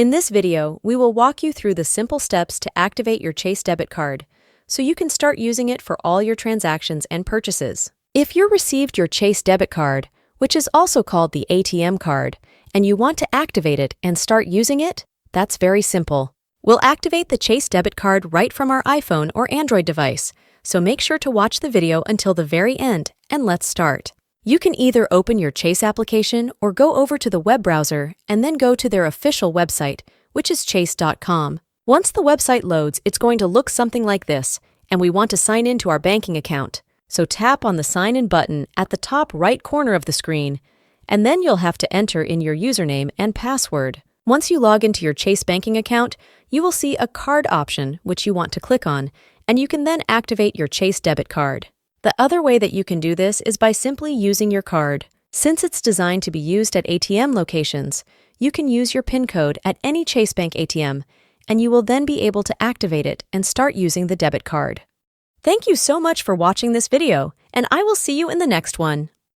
In this video, we will walk you through the simple steps to activate your Chase Debit Card so you can start using it for all your transactions and purchases. If you received your Chase Debit Card, which is also called the ATM card, and you want to activate it and start using it, that's very simple. We'll activate the Chase Debit Card right from our iPhone or Android device, so make sure to watch the video until the very end, and let's start. You can either open your Chase application or go over to the web browser and then go to their official website, which is chase.com. Once the website loads, it's going to look something like this, and we want to sign in to our banking account. So tap on the Sign In button at the top right corner of the screen, and then you'll have to enter in your username and password. Once you log into your Chase banking account, you will see a card option which you want to click on, and you can then activate your Chase Debit Card. The other way that you can do this is by simply using your card. Since it's designed to be used at ATM locations, you can use your PIN code at any Chase Bank ATM, and you will then be able to activate it and start using the debit card. Thank you so much for watching this video, and I will see you in the next one.